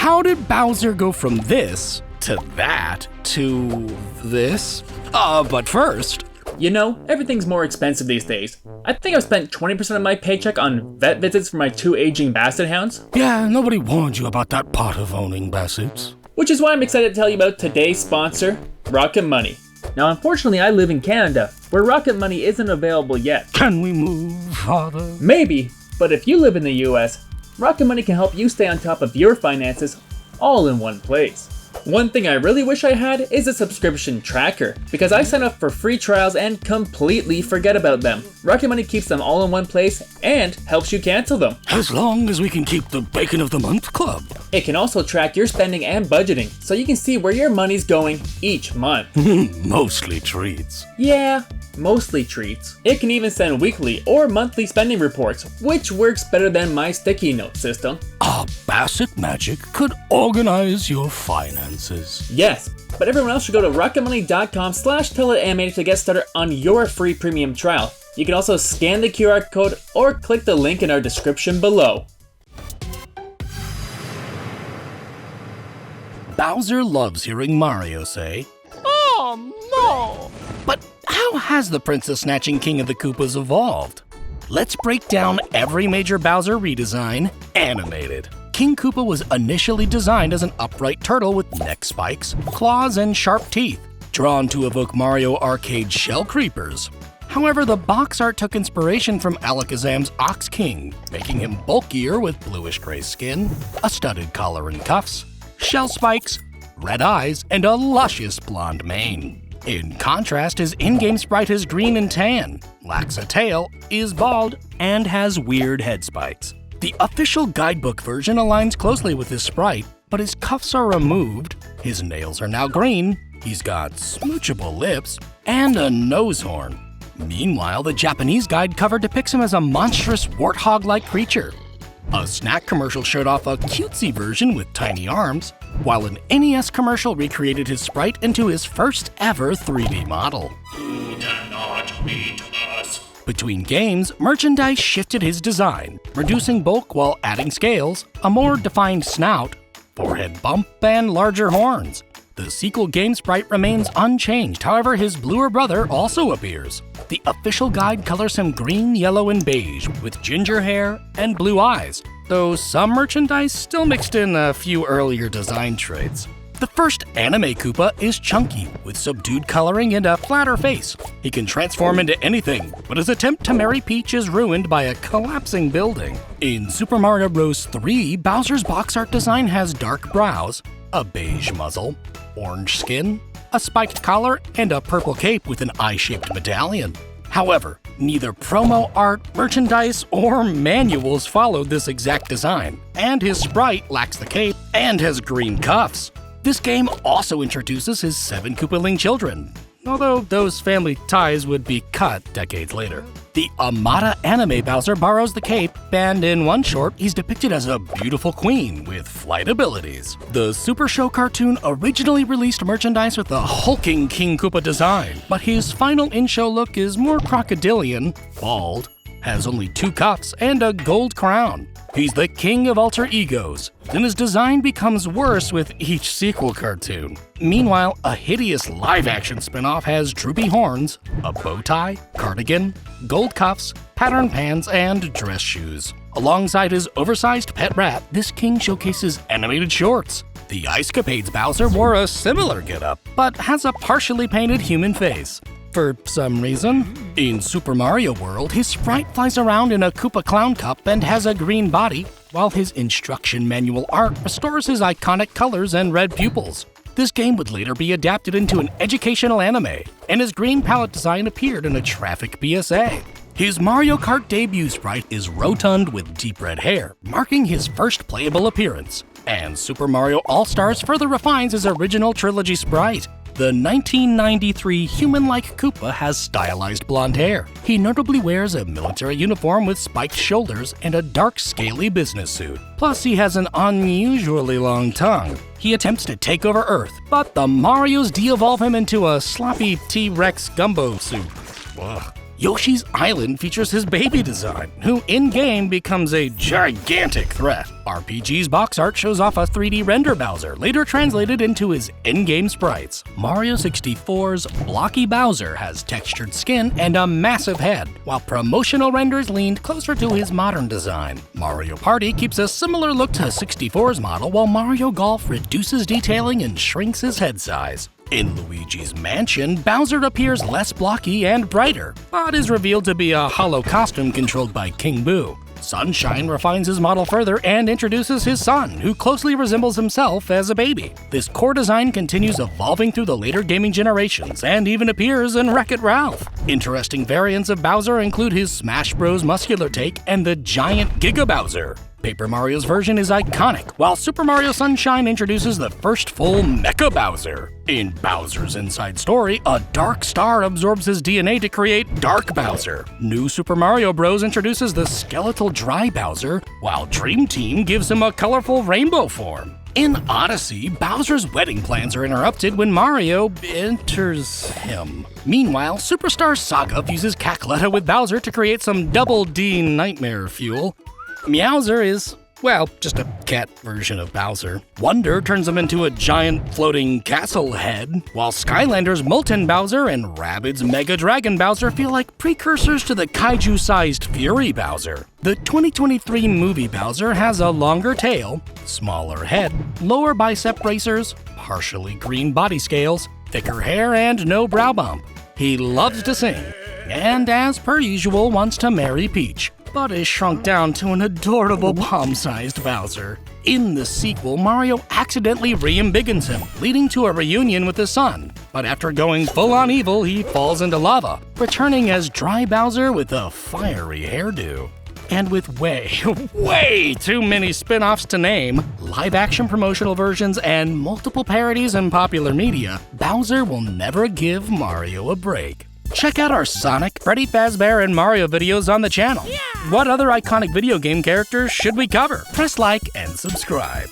how did Bowser go from this to that to this? But first... You know, everything's more expensive these days. I think I've spent 20% of my paycheck on vet visits for my 2 aging Basset hounds. Yeah, nobody warned you about that part of owning Bassets. Which is why I'm excited to tell you about today's sponsor, Rocket Money. Now, unfortunately, I live in Canada, where Rocket Money isn't available yet. Can we move farther? Maybe, but if you live in the US, Rocket Money can help you stay on top of your finances all in one place. One thing I really wish I had is a subscription tracker, because I sign up for free trials and completely forget about them. Rocket Money keeps them all in one place and helps you cancel them. As long as we can keep the Bacon of the Month club. It can also track your spending and budgeting, so you can see where your money's going each month. Mostly treats. Yeah, mostly treats. It can even send weekly or monthly spending reports, which works better than my sticky note system. Bassett Magic could organize your finances. Yes, but everyone else should go to rocketmoney.com/tell-it-animated to get started on your free premium trial. You can also scan the QR code or click the link in our description below. Bowser loves hearing Mario say, "Oh no!" But how has the princess-snatching king of the Koopas evolved? Let's break down every major Bowser redesign, animated. King Koopa was initially designed as an upright turtle with neck spikes, claws, and sharp teeth, drawn to evoke Mario Arcade shell creepers. However, the box art took inspiration from Alakazam's Ox King, making him bulkier with bluish-gray skin, a studded collar and cuffs, shell spikes, red eyes, and a luscious blonde mane. In contrast, his in-game sprite is green and tan, lacks a tail, is bald, and has weird head spikes. The official guidebook version aligns closely with his sprite, but his cuffs are removed, his nails are now green, he's got smoochable lips, and a nose horn. Meanwhile, the Japanese guide cover depicts him as a monstrous warthog-like creature. A snack commercial showed off a cutesy version with tiny arms, while an NES commercial recreated his sprite into his first ever 3D model. Who cannot beat us? Between games, merchandise shifted his design, reducing bulk while adding scales, a more defined snout, forehead bump, and larger horns. The sequel game sprite remains unchanged, however his bluer brother also appears. The official guide colors him green, yellow, and beige, with ginger hair and blue eyes, though some merchandise still mixed in a few earlier design traits. The first anime Koopa is chunky, with subdued coloring and a flatter face. He can transform into anything, but his attempt to marry Peach is ruined by a collapsing building. In Super Mario Bros. 3, Bowser's box art design has dark brows, a beige muzzle, orange skin, a spiked collar, and a purple cape with an eye-shaped medallion. However, neither promo art, merchandise, or manuals followed this exact design, and his sprite lacks the cape and has green cuffs. This game also introduces his 7 Koopaling children, although those family ties would be cut decades later. The Amada anime Bowser borrows the cape, and in one short, he's depicted as a beautiful queen with flight abilities. The Super Show cartoon originally released merchandise with a hulking King Koopa design, but his final in-show look is more crocodilian, bald, has only 2 cuffs, and a gold crown. He's the king of alter egos, and his design becomes worse with each sequel cartoon. Meanwhile, a hideous live-action spin-off has droopy horns, a bow tie, cardigan, gold cuffs, patterned pants, and dress shoes. Alongside his oversized pet rat, this king showcases animated shorts. The Ice Capades Bowser wore a similar getup, but has a partially painted human face. For some reason. In Super Mario World, his sprite flies around in a Koopa Clown Cup and has a green body, while his instruction manual art restores his iconic colors and red pupils. This game would later be adapted into an educational anime, and his green palette design appeared in a Traffic PSA. His Mario Kart debut sprite is rotund with deep red hair, marking his first playable appearance. And Super Mario All-Stars further refines his original trilogy sprite. The 1993 human-like Koopa has stylized blonde hair. He notably wears a military uniform with spiked shoulders and a dark, scaly business suit. Plus, he has an unusually long tongue. He attempts to take over Earth, but the Marios de-evolve him into a sloppy T-Rex gumbo soup. Ugh. Yoshi's Island features his baby design, who in-game becomes a gigantic threat. RPG's box art shows off a 3D render Bowser, later translated into his in-game sprites. Mario 64's blocky Bowser has textured skin and a massive head, while promotional renders leaned closer to his modern design. Mario Party keeps a similar look to 64's model, while Mario Golf reduces detailing and shrinks his head size. In Luigi's Mansion, Bowser appears less blocky and brighter, but is revealed to be a hollow costume controlled by King Boo. Sunshine refines his model further and introduces his son, who closely resembles himself as a baby. This core design continues evolving through the later gaming generations and even appears in Wreck-It Ralph. Interesting variants of Bowser include his Smash Bros. Muscular take and the giant Giga Bowser. Paper Mario's version is iconic, while Super Mario Sunshine introduces the first full Mecha Bowser. In Bowser's Inside Story, a dark star absorbs his DNA to create Dark Bowser. New Super Mario Bros. Introduces the skeletal Dry Bowser, while Dream Team gives him a colorful rainbow form. In Odyssey, Bowser's wedding plans are interrupted when Mario enters him. Meanwhile, Superstar Saga fuses Cackletta with Bowser to create some Double D nightmare fuel. Meowser is, well, just a cat version of Bowser. Wonder turns him into a giant floating castle head, while Skylander's Molten Bowser and Rabbids Mega Dragon Bowser feel like precursors to the kaiju-sized Fury Bowser. The 2023 movie Bowser has a longer tail, smaller head, lower bicep bracers, partially green body scales, thicker hair, and no brow bump. He loves to sing, and as per usual wants to marry Peach, but is shrunk down to an adorable palm-sized Bowser. In the sequel, Mario accidentally re-embiggens him, leading to a reunion with his son. But after going full-on evil, he falls into lava, returning as Dry Bowser with a fiery hairdo. And with way too many spin-offs to name, live-action promotional versions, and multiple parodies in popular media, Bowser will never give Mario a break. Check out our Sonic, Freddy Fazbear, and Mario videos on the channel. What other iconic video game characters should we cover? Press like and subscribe.